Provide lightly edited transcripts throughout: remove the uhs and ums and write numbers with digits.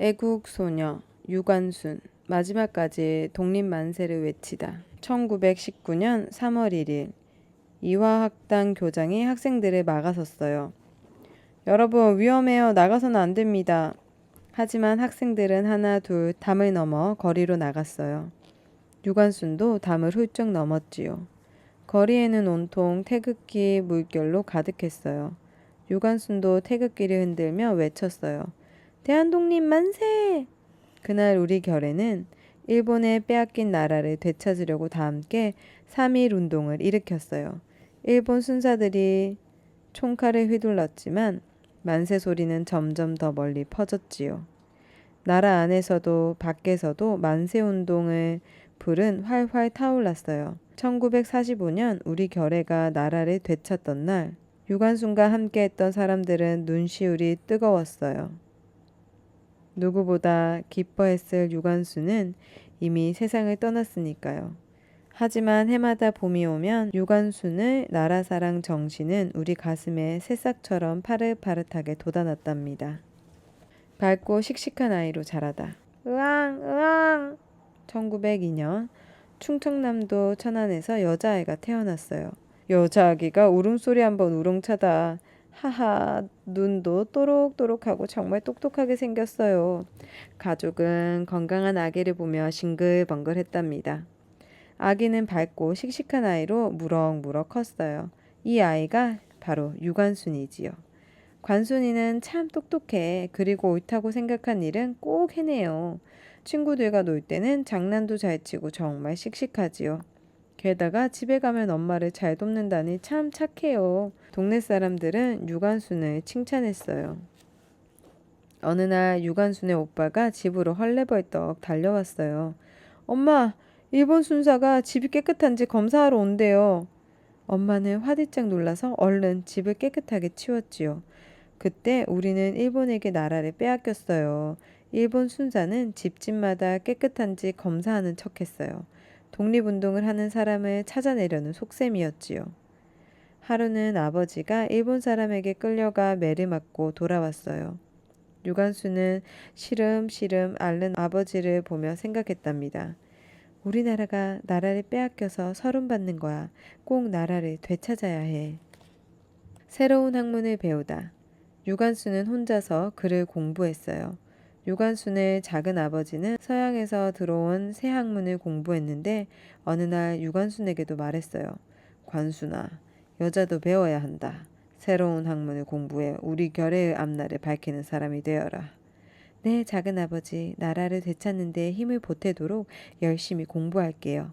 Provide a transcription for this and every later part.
애국소녀, 유관순, 마지막까지 독립만세를 외치다. 1919년 3월 1일 이화학당 교장이 학생들을 막아섰어요. 여러분 위험해요. 나가서는 안 됩니다. 하지만 학생들은 하나 둘 담을 넘어 거리로 나갔어요. 유관순도 담을 훌쩍 넘었지요. 거리에는 온통 태극기 물결로 가득했어요. 유관순도 태극기를 흔들며 외쳤어요. 대한독립 만세! 그날 우리 결에는 일본의 빼앗긴 나라를 되찾으려고 다 함께 3.1 운동을 일으켰어요. 일본 순사들이 총칼을 휘둘렀지만 만세 소리는 점점 더 멀리 퍼졌지요. 나라 안에서도 밖에서도 만세 운동을 불은 활활 타올랐어요. 1945년 우리 결의가 나라를 되찾던 날 유관순과 함께했던 사람들은 눈시울이 뜨거웠어요. 누구보다 기뻐했을 유관순은 이미 세상을 떠났으니까요. 하지만 해마다 봄이 오면 유관순의 나라사랑 정신은 우리 가슴에 새싹처럼 파릇파릇하게 돋아났답니다. 밝고 씩씩한 아이로 자라다. 으앙 으앙 1902년 충청남도 천안에서 여자아이가 태어났어요. 여자아기가 울음소리 한번 우렁차다. 하하, 눈도 또록또록하고 정말 똑똑하게 생겼어요. 가족은 건강한 아기를 보며 싱글벙글했답니다. 아기는 밝고 씩씩한 아이로 무럭무럭 컸어요. 이 아이가 바로 유관순이지요. 관순이는 참 똑똑해. 그리고 옳다고 생각한 일은 꼭 해내요. 친구들과 놀 때는 장난도 잘 치고 정말 씩씩하지요. 게다가 집에 가면 엄마를 잘 돕는다니 참 착해요. 동네 사람들은 유관순을 칭찬했어요. 어느 날 유관순의 오빠가 집으로 헐레벌떡 달려왔어요. 엄마, 일본 순사가 집이 깨끗한지 검사하러 온대요. 엄마는 화들짝 놀라서 얼른 집을 깨끗하게 치웠지요. 그때 우리는 일본에게 나라를 빼앗겼어요. 일본 순사는 집집마다 깨끗한지 검사하는 척했어요. 독립운동을 하는 사람을 찾아내려는 속셈이었지요. 하루는 아버지가 일본 사람에게 끌려가 매를 맞고 돌아왔어요. 유관순은 시름시름 앓는 아버지를 보며 생각했답니다. 우리나라가 나라를 빼앗겨서 서름받는 거야. 꼭 나라를 되찾아야 해. 새로운 학문을 배우다. 유관순은 혼자서 글을 공부했어요. 유관순의 작은 아버지는 서양에서 들어온 새 학문을 공부했는데 어느 날 유관순에게도 말했어요. 관순아, 여자도 배워야 한다. 새로운 학문을 공부해 우리 결의의 앞날을 밝히는 사람이 되어라. 네, 작은 아버지, 나라를 되찾는 데 힘을 보태도록 열심히 공부할게요.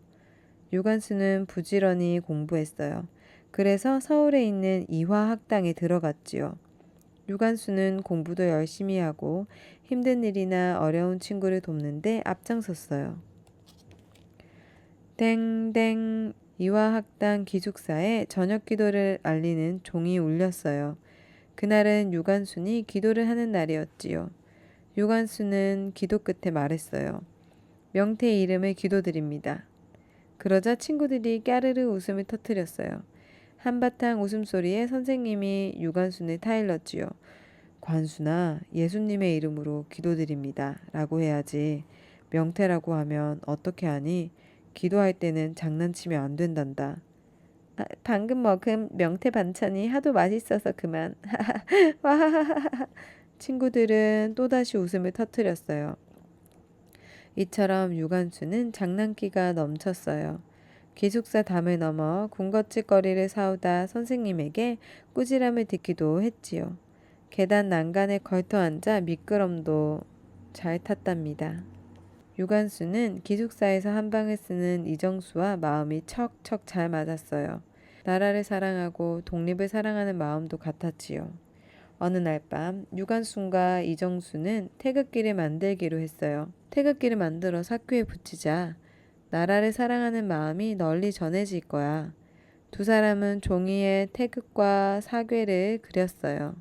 유관순은 부지런히 공부했어요. 그래서 서울에 있는 이화학당에 들어갔지요. 유관순은 공부도 열심히 하고 힘든 일이나 어려운 친구를 돕는데 앞장섰어요. 땡땡 이화학당 기숙사에 저녁 기도를 알리는 종이 울렸어요. 그날은 유관순이 기도를 하는 날이었지요. 유관순은 기도 끝에 말했어요. 명태의 이름을 기도드립니다. 그러자 친구들이 까르르 웃음을 터뜨렸어요. 한바탕 웃음소리에 선생님이 유관순을 타일렀지요. 관순아, 예수님의 이름으로 기도드립니다. 라고 해야지. 명태라고 하면 어떻게 하니? 기도할 때는 장난치면 안 된단다. 방금 먹은 명태 반찬이 하도 맛있어서 그만. 와하하하. 친구들은 또다시 웃음을 터뜨렸어요. 이처럼 유관순은 장난기가 넘쳤어요. 기숙사 담을 넘어 군것질거리를 사오다 선생님에게 꾸지람을 듣기도 했지요. 계단 난간에 걸터 앉아 미끄럼도 잘 탔답니다. 유관순은 기숙사에서 한방을 쓰는 이정수와 마음이 척척 잘 맞았어요. 나라를 사랑하고 독립을 사랑하는 마음도 같았지요. 어느 날 밤 유관순과 이정수는 태극기를 만들기로 했어요. 태극기를 만들어 학교에 붙이자. 나라를 사랑하는 마음이 널리 전해질 거야. 두 사람은 종이에 태극과 사괴를 그렸어요.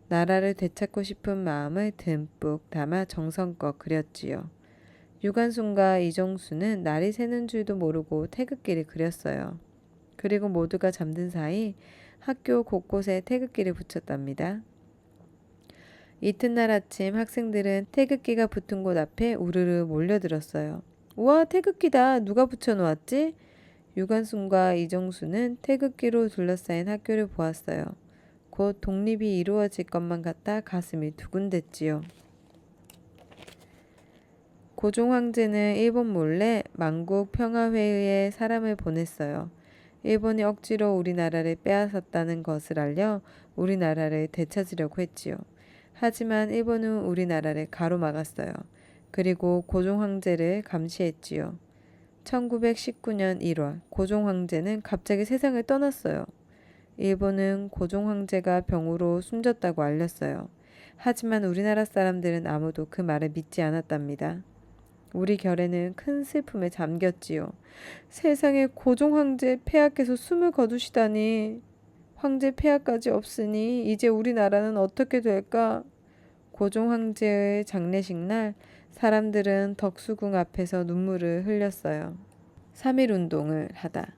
나라를 되찾고 싶은 마음을 듬뿍 담아 정성껏 그렸지요. 유관순과 이정수는 날이 새는 줄도 모르고 태극기를 그렸어요. 그리고 모두가 잠든 사이 학교 곳곳에 태극기를 붙였답니다. 이튿날 아침 학생들은 태극기가 붙은 곳 앞에 우르르 몰려들었어요. 우와, 태극기다. 누가 붙여놓았지? 유관순과 이정수는 태극기로 둘러싸인 학교를 보았어요. 곧 독립이 이루어질 것만 같아 가슴이 두근댔지요. 고종 황제는 일본 몰래 만국 평화회의에 사람을 보냈어요. 일본이 억지로 우리나라를 빼앗았다는 것을 알려 우리나라를 되찾으려고 했지요. 하지만 일본은 우리나라를 가로막았어요. 그리고 고종 황제를 감시했지요. 1919년 1월 고종 황제는 갑자기 세상을 떠났어요. 일본은 고종 황제가 병으로 숨졌다고 알렸어요. 하지만 우리나라 사람들은 아무도 그 말을 믿지 않았답니다. 우리 결에는 큰 슬픔에 잠겼지요. 세상에, 고종 황제 폐하께서 숨을 거두시다니. 황제 폐하까지 없으니 이제 우리나라는 어떻게 될까? 고종 황제의 장례식 날 사람들은 덕수궁 앞에서 눈물을 흘렸어요. 3.1 운동을 하다.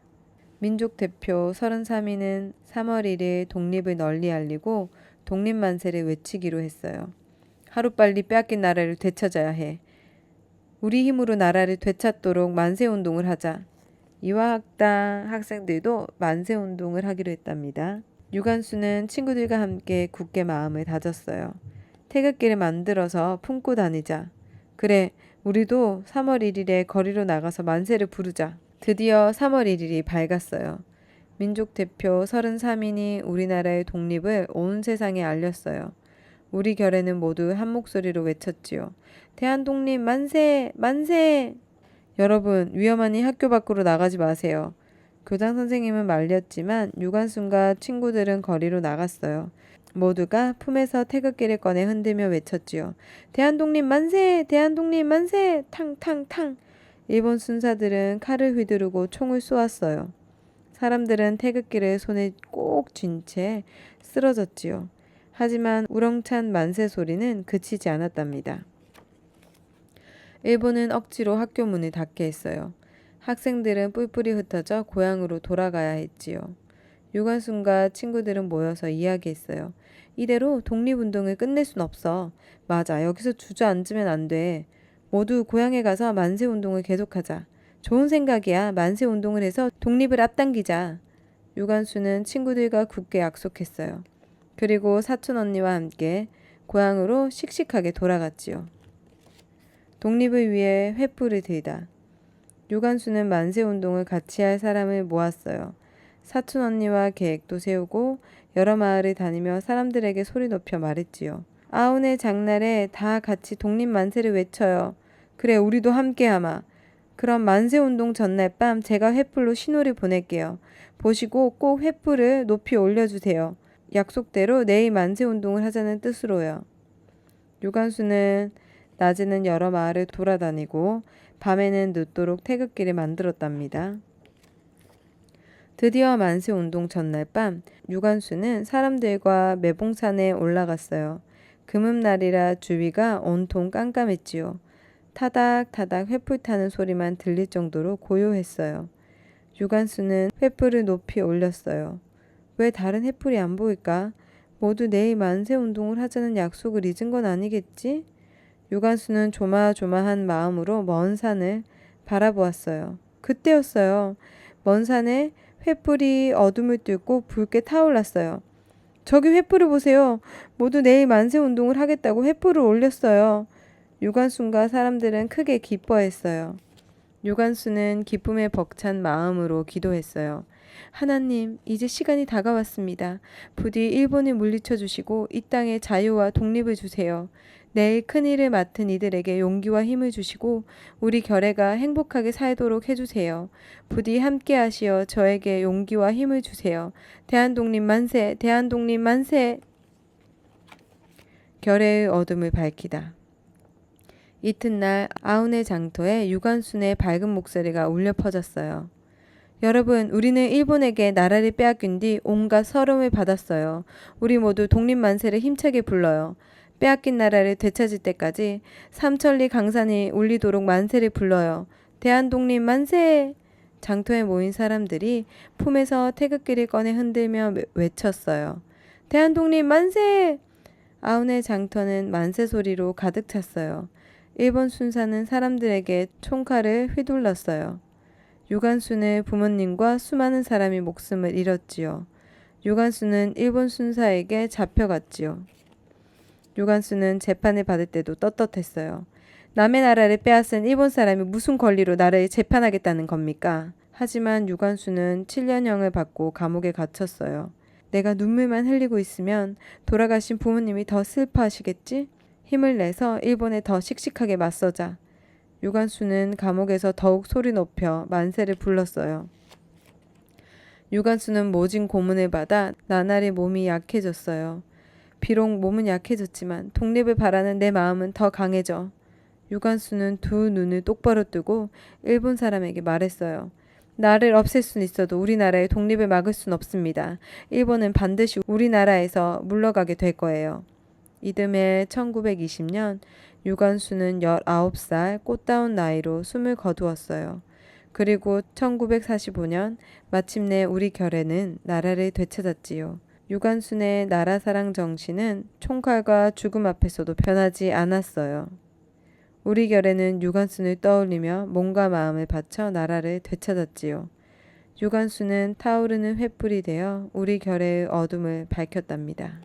민족 대표 33인은 3월 1일 독립을 널리 알리고 독립만세를 외치기로 했어요. 하루빨리 빼앗긴 나라를 되찾아야 해. 우리 힘으로 나라를 되찾도록 만세운동을 하자. 이화학당 학생들도 만세운동을 하기로 했답니다. 유관수는 친구들과 함께 굳게 마음을 다졌어요. 태극기를 만들어서 품고 다니자. 그래, 우리도 3월 1일에 거리로 나가서 만세를 부르자. 드디어 3월 1일이 밝았어요. 민족 대표 33인이 우리나라의 독립을 온 세상에 알렸어요. 우리 결에는 모두 한 목소리로 외쳤지요. 대한독립 만세! 만세! 여러분, 위험하니 학교 밖으로 나가지 마세요. 교장 선생님은 말렸지만 유관순과 친구들은 거리로 나갔어요. 모두가 품에서 태극기를 꺼내 흔들며 외쳤지요. 대한독립 만세! 대한독립 만세! 탕탕탕! 일본 순사들은 칼을 휘두르고 총을 쏘았어요. 사람들은 태극기를 손에 꼭 쥔 채 쓰러졌지요. 하지만 우렁찬 만세 소리는 그치지 않았답니다. 일본은 억지로 학교 문을 닫게 했어요. 학생들은 뿔뿔이 흩어져 고향으로 돌아가야 했지요. 유관순과 친구들은 모여서 이야기했어요. 이대로 독립운동을 끝낼 순 없어. 맞아, 여기서 주저앉으면 안 돼. 모두 고향에 가서 만세운동을 계속하자. 좋은 생각이야. 만세운동을 해서 독립을 앞당기자. 유관순은 친구들과 굳게 약속했어요. 그리고 사촌 언니와 함께 고향으로 씩씩하게 돌아갔지요. 독립을 위해 횃불을 들다. 유관수는 만세운동을 같이 할 사람을 모았어요. 사촌 언니와 계획도 세우고 여러 마을을 다니며 사람들에게 소리 높여 말했지요. 아우네 장날에 다 같이 독립 만세를 외쳐요. 그래, 우리도 함께하마. 그럼 만세운동 전날 밤 제가 횃불로 신호를 보낼게요. 보시고 꼭 횃불을 높이 올려주세요. 약속대로 내일 만세운동을 하자는 뜻으로요. 유관수는 낮에는 여러 마을을 돌아다니고 밤에는 늦도록 태극기를 만들었답니다. 드디어 만세운동 전날 밤 유관수는 사람들과 매봉산에 올라갔어요. 금음날이라 주위가 온통 깜깜했지요. 타닥타닥 횃불 타는 소리만 들릴 정도로 고요했어요. 유관수는 횃불을 높이 올렸어요. 왜 다른 횃불이 안 보일까? 모두 내일 만세운동을 하자는 약속을 잊은 건 아니겠지? 유관수는 조마조마한 마음으로 먼 산을 바라보았어요. 그때였어요. 먼 산에 횃불이 어둠을 뚫고 붉게 타올랐어요. 저기 횃불을 보세요. 모두 내일 만세운동을 하겠다고 횃불을 올렸어요. 유관순과 사람들은 크게 기뻐했어요. 유관수는 기쁨에 벅찬 마음으로 기도했어요. 하나님, 이제 시간이 다가왔습니다. 부디 일본을 물리쳐 주시고 이 땅에 자유와 독립을 주세요. 내일 큰일을 맡은 이들에게 용기와 힘을 주시고 우리 결애가 행복하게 살도록 해주세요. 부디 함께 하시어 저에게 용기와 힘을 주세요. 대한독립 만세! 대한독립 만세! 결애의 어둠을 밝히다. 이튿날 아우네 장터에 유관순의 밝은 목소리가 울려 퍼졌어요. 여러분, 우리는 일본에게 나라를 빼앗긴 뒤 온갖 서름을 받았어요. 우리 모두 독립만세를 힘차게 불러요. 빼앗긴 나라를 되찾을 때까지 삼천리 강산이 울리도록 만세를 불러요. 대한독립 만세! 장터에 모인 사람들이 품에서 태극기를 꺼내 흔들며 외쳤어요. 대한독립 만세! 아운의 장터는 만세 소리로 가득 찼어요. 일본 순사는 사람들에게 총칼을 휘둘렀어요. 유관순의 부모님과 수많은 사람이 목숨을 잃었지요. 유관순은 일본 순사에게 잡혀갔지요. 유관순은 재판을 받을 때도 떳떳했어요. 남의 나라를 빼앗은 일본 사람이 무슨 권리로 나를 재판하겠다는 겁니까? 하지만 유관순은 7년형을 받고 감옥에 갇혔어요. 내가 눈물만 흘리고 있으면 돌아가신 부모님이 더 슬퍼하시겠지? 힘을 내서 일본에 더 씩씩하게 맞서자. 유관순은 감옥에서 더욱 소리 높여 만세를 불렀어요. 유관순은 모진 고문을 받아 나날이 몸이 약해졌어요. 비록 몸은 약해졌지만 독립을 바라는 내 마음은 더 강해져. 유관순은 두 눈을 똑바로 뜨고 일본 사람에게 말했어요. 나를 없앨 수는 있어도 우리나라의 독립을 막을 수는 없습니다. 일본은 반드시 우리나라에서 물러가게 될 거예요. 이듬해 1920년 유관순은 19살 꽃다운 나이로 숨을 거두었어요. 그리고 1945년 마침내 우리 결에는 나라를 되찾았지요. 유관순의 나라사랑 정신은 총칼과 죽음 앞에서도 변하지 않았어요. 우리 결에는 유관순을 떠올리며 몸과 마음을 바쳐 나라를 되찾았지요. 유관순은 타오르는 횃불이 되어 우리 결의 어둠을 밝혔답니다.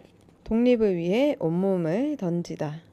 독립을 위해 온몸을 던지다.